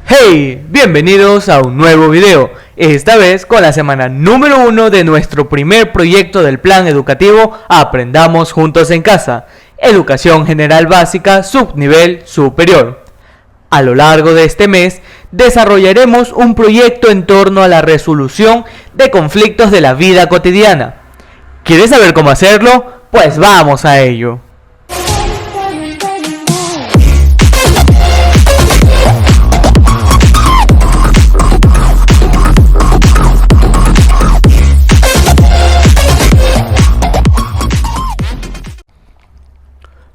Hey, bienvenidos a un nuevo video, esta vez con la semana número 1 de nuestro primer proyecto del plan educativo Aprendamos Juntos en Casa, Educación General Básica Subnivel Superior. A lo largo de este mes, desarrollaremos un proyecto en torno a la resolución de conflictos de la vida cotidiana. ¿Quieres saber cómo hacerlo? Pues vamos a ello.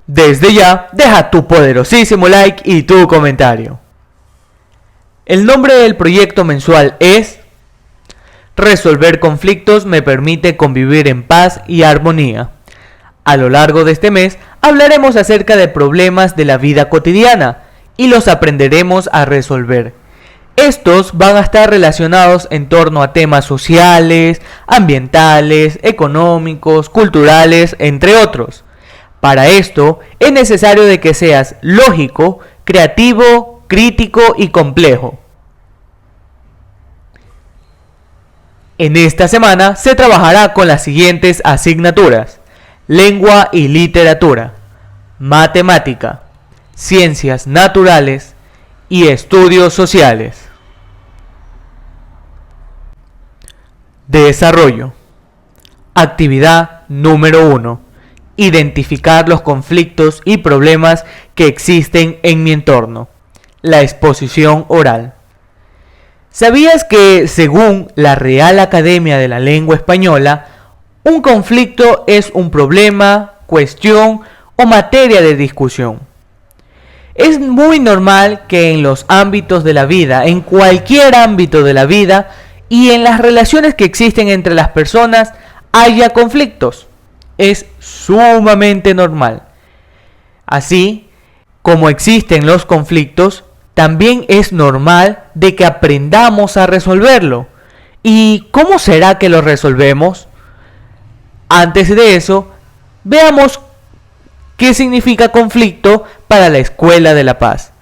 Desde ya, deja tu poderosísimo like y tu comentario. El nombre del proyecto mensual es Resolver conflictos me permite convivir en paz y armonía. A lo largo de este mes hablaremos acerca de problemas de la vida cotidiana y los aprenderemos a resolver. Estos van a estar relacionados en torno a temas sociales, ambientales, económicos, culturales, entre otros. Para esto es necesario de que seas lógico, creativo, crítico y complejo. En esta semana se trabajará con las siguientes asignaturas: lengua y literatura, matemática, ciencias naturales y estudios sociales. Desarrollo. Actividad número 1. Identificar los conflictos y problemas que existen en mi entorno. La exposición oral. ¿Sabías que, según la Real Academia de la Lengua Española, un conflicto es un problema, cuestión o materia de discusión? Es muy normal que en los ámbitos de la vida, en cualquier ámbito de la vida y en las relaciones que existen entre las personas, haya conflictos. Es sumamente normal. Así como existen los conflictos, también es normal de que aprendamos a resolverlo. ¿Y cómo será que lo resolvemos? Antes de eso, veamos qué significa conflicto para la Escuela de la Paz.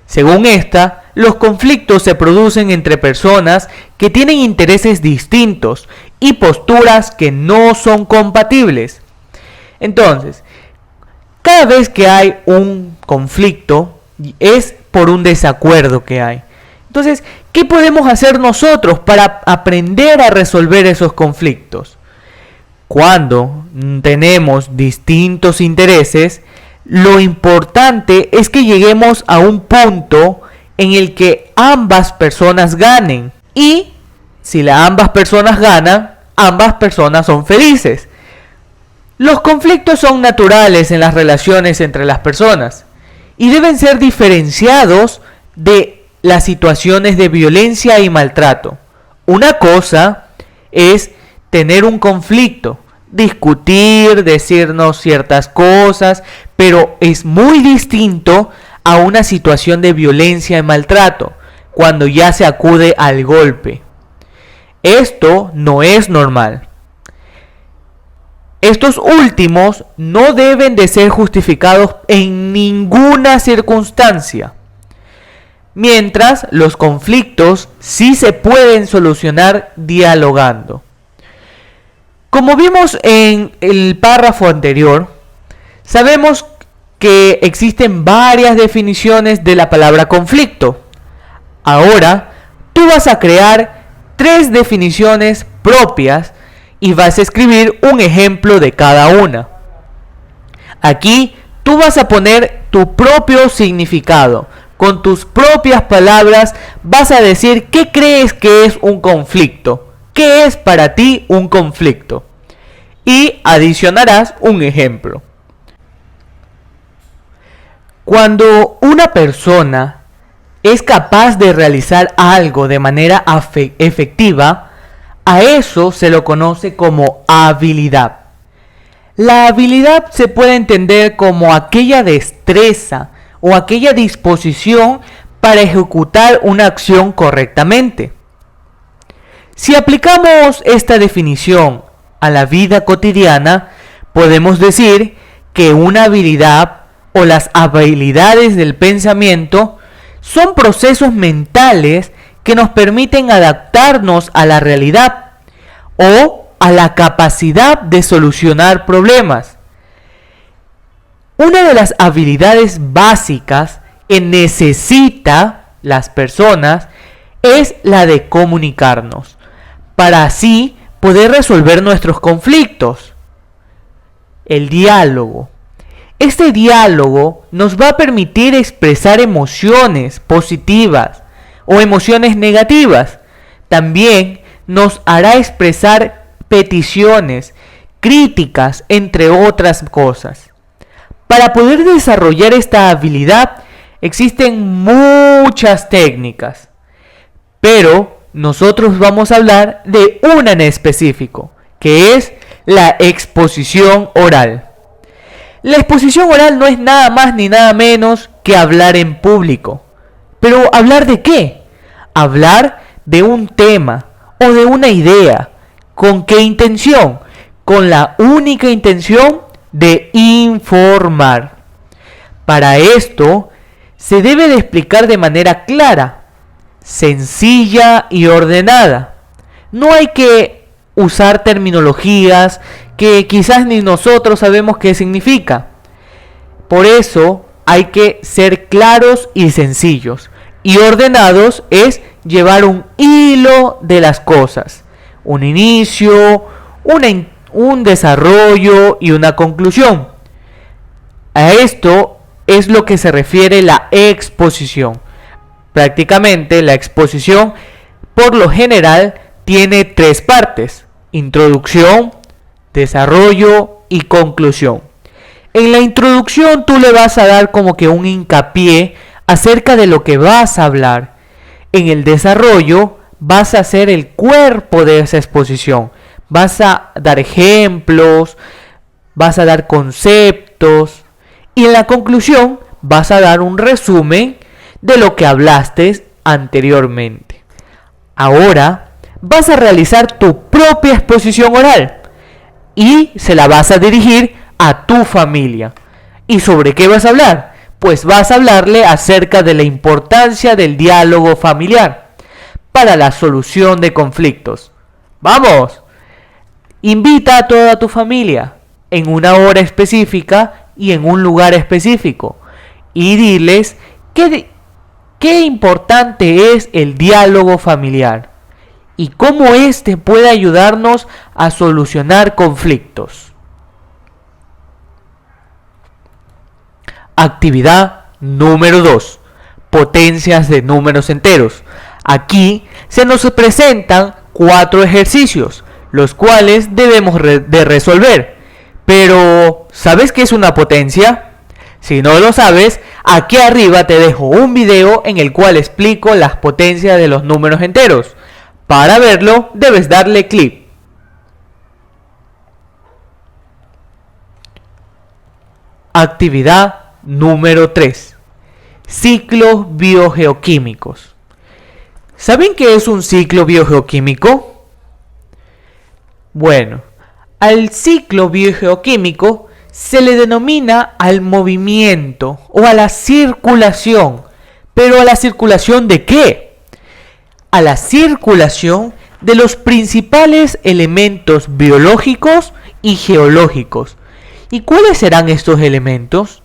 Según esta, los conflictos se producen entre personas que tienen intereses distintos y posturas que no son compatibles. Entonces, cada vez que hay un conflicto es por un desacuerdo que hay. Entonces, ¿qué podemos hacer nosotros para aprender a resolver esos conflictos? Cuando tenemos distintos intereses, lo importante es que lleguemos a un punto en el que ambas personas ganen. Y si ambas personas ganan, ambas personas son felices. Los conflictos son naturales en las relaciones entre las personas y deben ser diferenciados de las situaciones de violencia y maltrato. Una cosa es tener un conflicto, discutir, decirnos ciertas cosas, pero es muy distinto a una situación de violencia y maltrato, cuando ya se acude al golpe. Esto no es normal. Estos últimos no deben de ser justificados en ninguna circunstancia. Mientras los conflictos sí se pueden solucionar dialogando. Como vimos en el párrafo anterior, sabemos que existen varias definiciones de la palabra conflicto. Ahora, tú vas a crear 3 definiciones propias y vas a escribir un ejemplo de cada una. Aquí tú vas a poner tu propio significado. Con tus propias palabras vas a decir qué crees que es un conflicto. ¿Qué es para ti un conflicto? Y adicionarás un ejemplo. Cuando una persona es capaz de realizar algo de manera efectiva, a eso se lo conoce como habilidad. La habilidad se puede entender como aquella destreza o aquella disposición para ejecutar una acción correctamente. Si aplicamos esta definición a la vida cotidiana, podemos decir que una habilidad o las habilidades del pensamiento Son procesos mentales que nos permiten adaptarnos a la realidad o a la capacidad de solucionar problemas. Una de las habilidades básicas que necesitan las personas es la de comunicarnos, para así poder resolver nuestros conflictos. El diálogo. Este diálogo nos va a permitir expresar emociones positivas o emociones negativas. También nos hará expresar peticiones, críticas, entre otras cosas. Para poder desarrollar esta habilidad existen muchas técnicas, pero nosotros vamos a hablar de una en específico, que es la exposición oral. La exposición oral no es nada más ni nada menos que hablar en público. ¿Pero hablar de qué? Hablar de un tema o de una idea. ¿Con qué intención? Con la única intención de informar. Para esto, se debe de explicar de manera clara, sencilla y ordenada. No hay que usar terminologías que quizás ni nosotros sabemos qué significa. Por eso hay que ser claros y sencillos. Y ordenados es llevar un hilo de las cosas. Un inicio, un desarrollo y una conclusión. A esto es lo que se refiere la exposición. Prácticamente la exposición, por lo general, tiene 3 partes: introducción, desarrollo y conclusión. En la introducción tú le vas a dar como que un hincapié acerca de lo que vas a hablar. En el desarrollo vas a hacer el cuerpo de esa exposición. Vas a dar ejemplos, vas a dar conceptos y en la conclusión vas a dar un resumen de lo que hablaste anteriormente. Ahora vas a realizar tu propia exposición oral y se la vas a dirigir a tu familia. ¿Y sobre qué vas a hablar? Pues vas a hablarle acerca de la importancia del diálogo familiar para la solución de conflictos. ¡Vamos! Invita a toda tu familia en una hora específica y en un lugar específico y diles qué importante es el diálogo familiar y cómo éste puede ayudarnos a solucionar conflictos. Actividad número 2. Potencias de números enteros. Aquí se nos presentan 4 ejercicios, los cuales debemos de resolver. Pero, ¿sabes qué es una potencia? Si no lo sabes, aquí arriba te dejo un video en el cual explico las potencias de los números enteros. Para verlo, debes darle clic. Actividad número 3. Ciclos biogeoquímicos. ¿Saben qué es un ciclo biogeoquímico? Bueno, al ciclo biogeoquímico se le denomina al movimiento o a la circulación. ¿Pero a la circulación de qué? A la circulación de los principales elementos biológicos y geológicos. ¿Y cuáles serán estos elementos?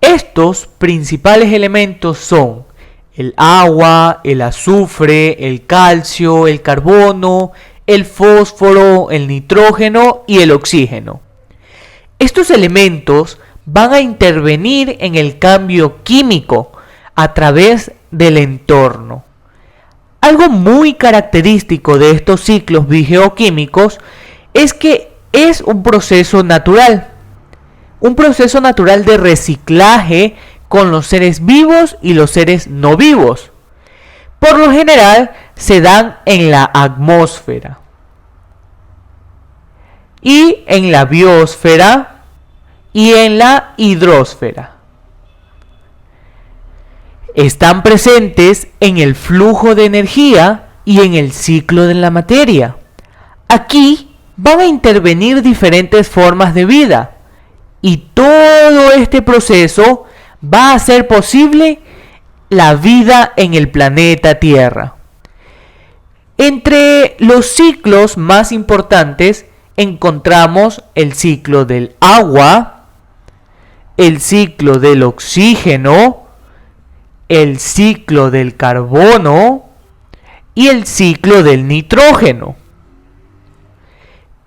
Estos principales elementos son el agua, el azufre, el calcio, el carbono, el fósforo, el nitrógeno y el oxígeno. Estos elementos van a intervenir en el cambio químico a través del entorno. Algo muy característico de estos ciclos biogeoquímicos es que es un proceso natural de reciclaje con los seres vivos y los seres no vivos. Por lo general se dan en la atmósfera y en la biosfera y en la hidrosfera. Están presentes en el flujo de energía y en el ciclo de la materia. Aquí van a intervenir diferentes formas de vida y todo este proceso va a ser posible la vida en el planeta Tierra. Entre los ciclos más importantes encontramos el ciclo del agua, el ciclo del oxígeno, el ciclo del carbono y el ciclo del nitrógeno.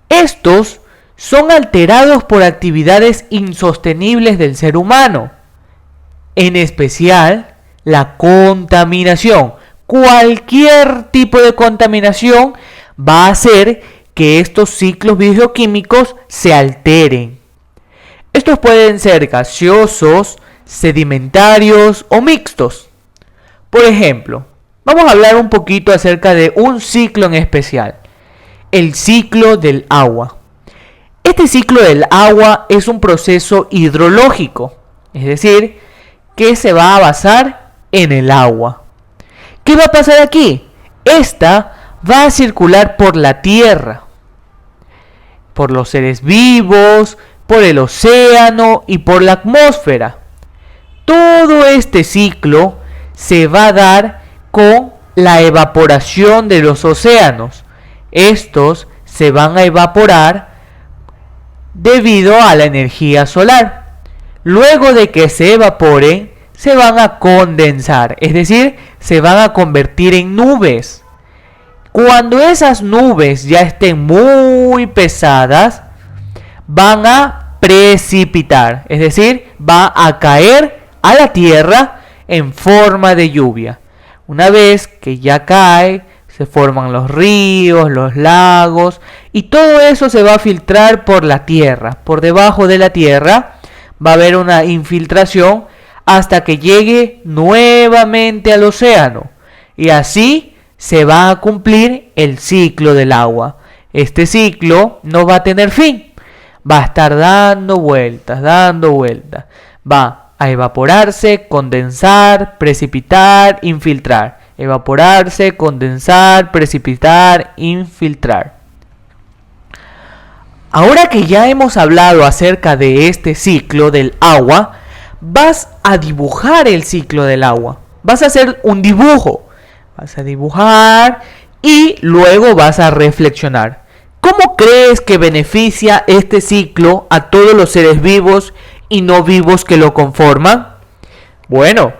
Estos son alterados por actividades insostenibles del ser humano, en especial la contaminación. Cualquier tipo de contaminación va a hacer que estos ciclos bioquímicos se alteren. Estos pueden ser gaseosos, sedimentarios o mixtos. Por ejemplo, vamos a hablar un poquito acerca de un ciclo en especial, el ciclo del agua. Este ciclo del agua es un proceso hidrológico, es decir, que se va a basar en el agua. ¿Qué va a pasar aquí? Esta va a circular por la Tierra, por los seres vivos, por el océano y por la atmósfera. Todo este ciclo se va a dar con la evaporación de los océanos. Estos se van a evaporar debido a la energía solar. Luego de que se evaporen, se van a condensar, es decir, se van a convertir en nubes. Cuando esas nubes ya estén muy pesadas, van a precipitar, es decir, va a caer a la tierra en forma de lluvia. Una vez que ya cae, se forman los ríos, los lagos, y todo eso se va a filtrar por la tierra. Por debajo de la tierra va a haber una infiltración hasta que llegue nuevamente al océano. Y así se va a cumplir el ciclo del agua. Este ciclo no va a tener fin. Va a estar dando vueltas. Va a evaporarse, condensar, precipitar, infiltrar. Evaporarse, condensar, precipitar, infiltrar. Ahora que ya hemos hablado acerca de este ciclo del agua, vas a dibujar el ciclo del agua. Vas a hacer un dibujo. Vas a dibujar y luego vas a reflexionar. ¿Cómo crees que beneficia este ciclo a todos los seres vivos y no vivos que lo conforman? Bueno,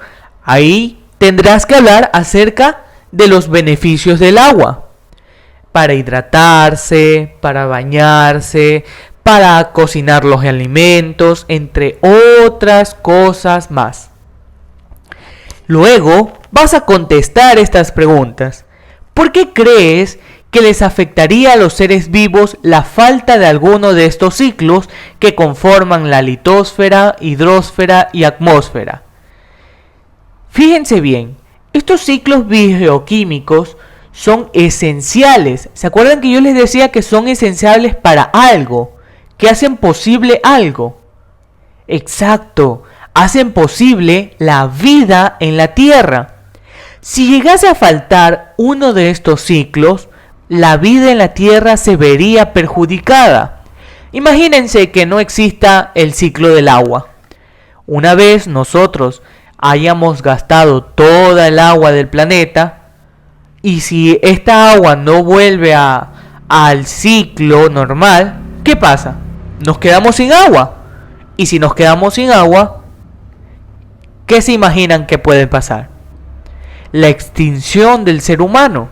ahí tendrás que hablar acerca de los beneficios del agua. Para hidratarse, para bañarse, para cocinar los alimentos, entre otras cosas más. Luego vas a contestar estas preguntas. ¿Por qué crees que les afectaría a los seres vivos la falta de alguno de estos ciclos que conforman la litosfera, hidrosfera y atmósfera? Fíjense bien, estos ciclos bioquímicos son esenciales. ¿Se acuerdan que yo les decía que son esenciales para algo? Que hacen posible algo. Exacto, hacen posible la vida en la Tierra. Si llegase a faltar uno de estos ciclos, la vida en la Tierra se vería perjudicada. Imagínense que no exista el ciclo del agua. Una vez nosotros hayamos gastado toda el agua del planeta, y si esta agua no vuelve al ciclo normal, ¿qué pasa? Nos quedamos sin agua. Y si nos quedamos sin agua, ¿qué se imaginan que puede pasar? La extinción del ser humano.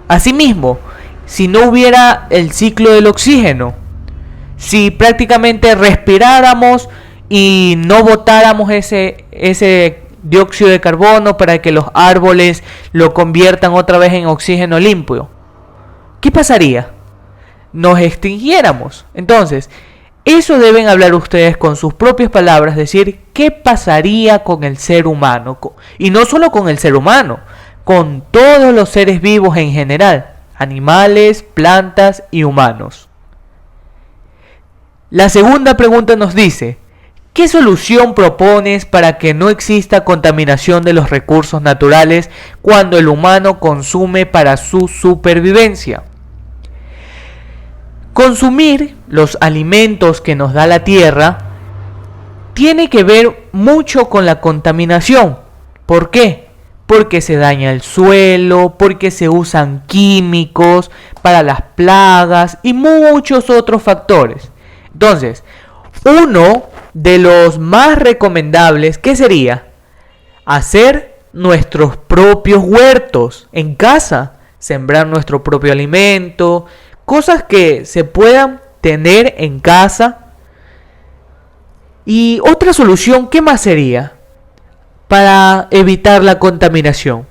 Asimismo, si no hubiera el ciclo del oxígeno, si prácticamente respiráramos y no botáramos ese dióxido de carbono para que los árboles lo conviertan otra vez en oxígeno limpio, ¿qué pasaría? Nos extinguiéramos. Entonces, eso deben hablar ustedes con sus propias palabras, decir qué pasaría con el ser humano, y no solo con el ser humano, con todos los seres vivos en general, animales, plantas y humanos. La segunda pregunta nos dice: ¿qué solución propones para que no exista contaminación de los recursos naturales cuando el humano consume para su supervivencia? Consumir los alimentos que nos da la tierra tiene que ver mucho con la contaminación. ¿Por qué? porque se daña el suelo, porque se usan químicos para las plagas y muchos otros factores. Entonces, uno de los más recomendables, ¿qué sería? Hacer nuestros propios huertos en casa, sembrar nuestro propio alimento, cosas que se puedan tener en casa. Y otra solución, ¿qué más sería? Para evitar la contaminación.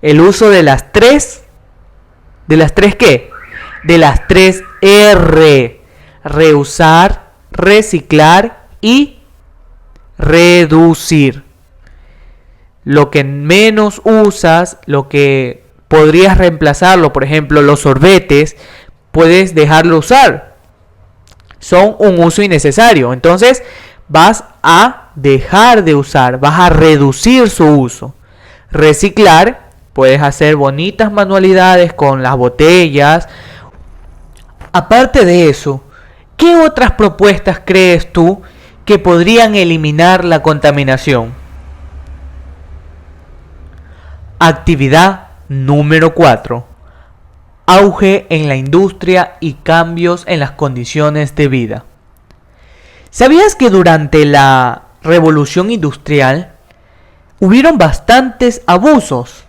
El uso de las tres. ¿De las tres qué? De las tres R. Reusar, reciclar y reducir. Lo que menos usas, lo que podrías reemplazarlo, por ejemplo, los sorbetes, puedes dejarlo usar. Son un uso innecesario. Entonces vas a dejar de usar, vas a reducir su uso. Reciclar, puedes hacer bonitas manualidades con las botellas. Aparte de eso, ¿qué otras propuestas crees tú que podrían eliminar la contaminación? Actividad número 4. Auge en la industria y cambios en las condiciones de vida. ¿Sabías que durante la Revolución Industrial hubieron bastantes abusos?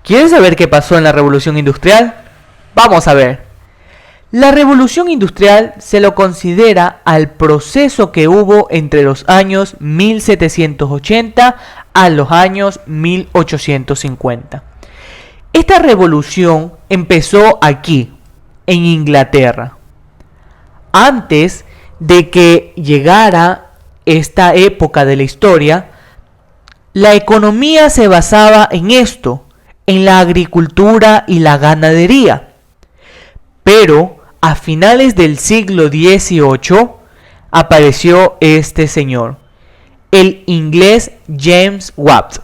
¿Quieres saber qué pasó en la Revolución Industrial? Vamos a ver. La Revolución Industrial se lo considera al proceso que hubo entre los años 1780 a los años 1850. Esta revolución empezó aquí, en Inglaterra. Antes de que llegara esta época de la historia, la economía se basaba en esto, en la agricultura y la ganadería. Pero a finales del siglo XVIII apareció este señor, el inglés James Watt.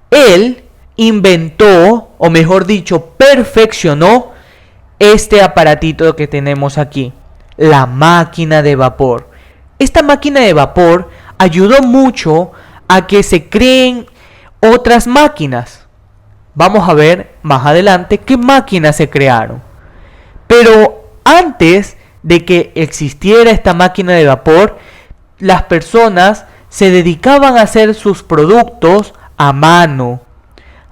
Él inventó, o mejor dicho, perfeccionó este aparatito que tenemos aquí, la máquina de vapor. Esta máquina de vapor ayudó mucho a que se creen otras máquinas. Vamos a ver más adelante qué máquinas se crearon. Pero antes de que existiera esta máquina de vapor, las personas se dedicaban a hacer sus productos a mano.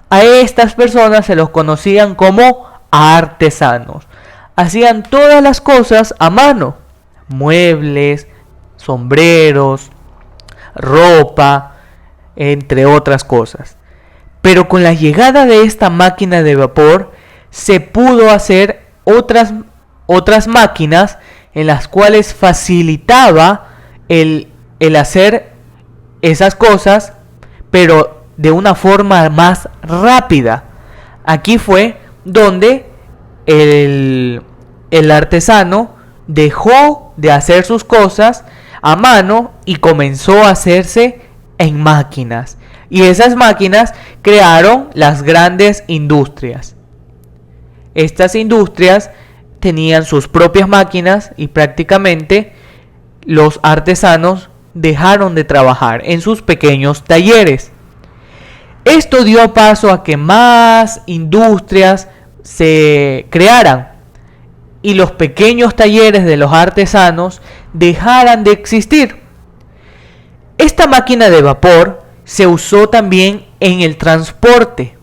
A estas personas se los conocían como artesanos. Hacían todas las cosas a mano. Muebles, sombreros, ropa, entre otras cosas. Pero con la llegada de esta máquina de vapor, se pudo hacer otras máquinas en las cuales facilitaba el hacer esas cosas, pero de una forma más rápida. Aquí fue donde el artesano dejó de hacer sus cosas a mano y comenzó a hacerse en máquinas. Y esas máquinas crearon las grandes industrias. Estas industrias tenían sus propias máquinas y prácticamente los artesanos dejaron de trabajar en sus pequeños talleres. Esto dio paso a que más industrias se crearan y los pequeños talleres de los artesanos dejaran de existir. Esta máquina de vapor se usó también en el transporte.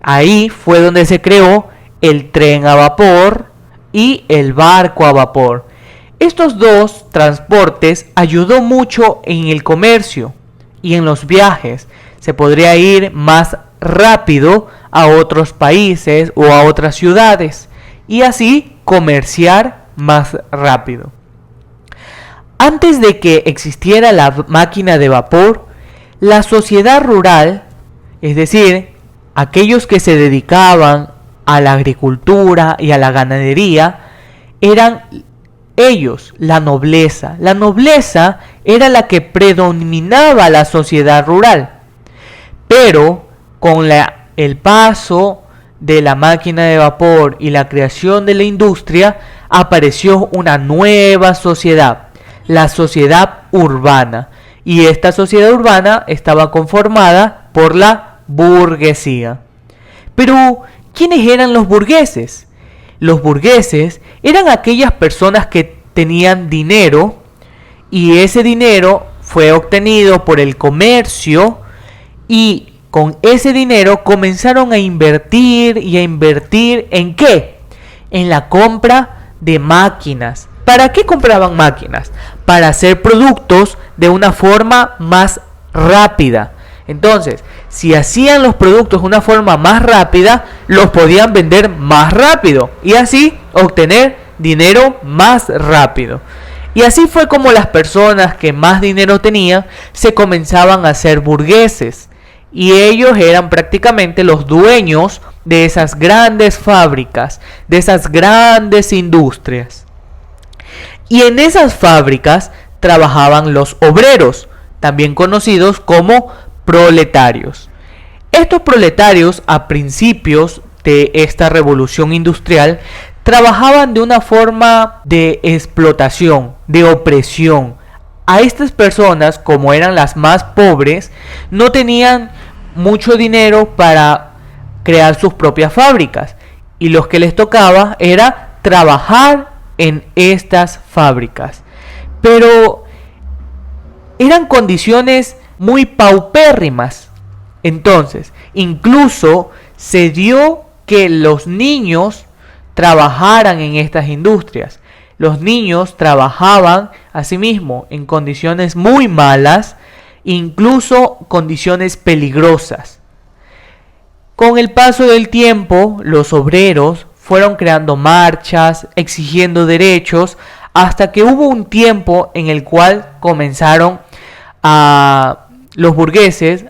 Ahí fue donde se creó el tren a vapor y el barco a vapor. Estos dos transportes ayudó mucho en el comercio y en los viajes. Se podría ir más rápido a otros países o a otras ciudades y así comerciar más rápido. Antes de que existiera la máquina de vapor, la sociedad rural, es decir, aquellos que se dedicaban a la agricultura y a la ganadería, eran ellos, la nobleza. La nobleza era la que predominaba la sociedad rural. Pero con el paso de la máquina de vapor y la creación de la industria, apareció una nueva sociedad, la sociedad urbana. y esta sociedad urbana estaba conformada por la burguesía. Pero, ¿quiénes eran los burgueses? Los burgueses eran aquellas personas que tenían dinero y ese dinero fue obtenido por el comercio y con ese dinero comenzaron a invertir y a invertir ¿en qué? En la compra de máquinas. ¿Para qué compraban máquinas? Para hacer productos de una forma más rápida. Entonces, si hacían los productos de una forma más rápida, los podían vender más rápido y así obtener dinero más rápido. Y así fue como las personas que más dinero tenían se comenzaban a hacer burgueses. Y ellos eran prácticamente los dueños de esas grandes fábricas, de esas grandes industrias. Y en esas fábricas trabajaban los obreros, también conocidos como proletarios. Estos proletarios, a principios de esta revolución industrial, trabajaban de una forma de explotación, de opresión. A estas personas, como eran las más pobres, no tenían mucho dinero para crear sus propias fábricas y lo que les tocaba era trabajar en estas fábricas. Pero eran condiciones muy paupérrimas. Entonces, incluso se dio que los niños trabajaran en estas industrias. Los niños trabajaban asimismo en condiciones muy malas, incluso condiciones peligrosas. Con el paso del tiempo, los obreros fueron creando marchas, exigiendo derechos, hasta que hubo un tiempo en el cual comenzaron a los burgueses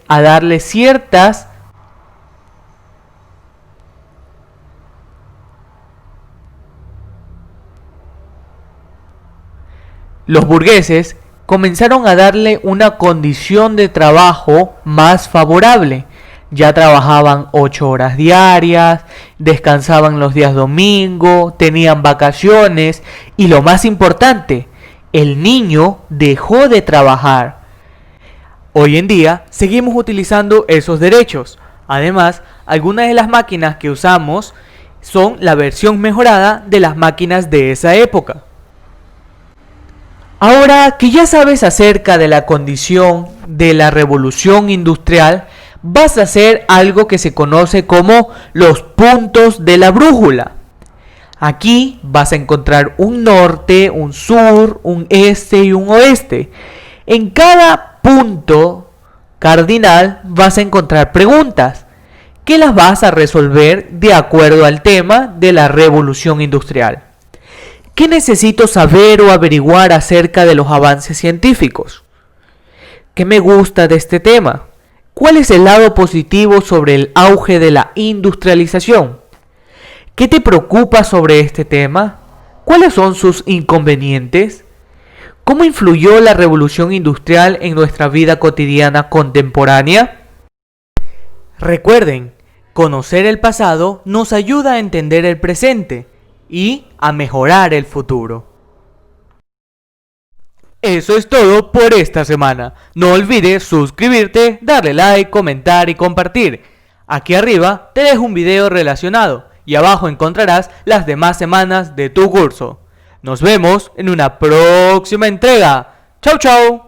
a darle una condición de trabajo más favorable. Ya trabajaban 8 horas diarias, descansaban los días domingo, tenían vacaciones y lo más importante, el niño dejó de trabajar. Hoy en día seguimos utilizando esos derechos. Además, algunas de las máquinas que usamos son la versión mejorada de las máquinas de esa época. Ahora que ya sabes acerca de la condición de la revolución industrial, vas a hacer algo que se conoce como los puntos de la brújula. Aquí vas a encontrar un norte, un sur, un este y un oeste. En cada punto cardinal vas a encontrar preguntas que las vas a resolver de acuerdo al tema de la revolución industrial. ¿Qué necesito saber o averiguar acerca de los avances científicos? ¿Qué me gusta de este tema? ¿Cuál es el lado positivo sobre el auge de la industrialización? ¿Qué te preocupa sobre este tema? ¿Cuáles son sus inconvenientes? ¿Cómo influyó la revolución industrial en nuestra vida cotidiana contemporánea? Recuerden, conocer el pasado nos ayuda a entender el presente y a mejorar el futuro. Eso es todo por esta semana. No olvides suscribirte, darle like, comentar y compartir. Aquí arriba te dejo un video relacionado y abajo encontrarás las demás semanas de tu curso. Nos vemos en una próxima entrega. ¡Chau, chau!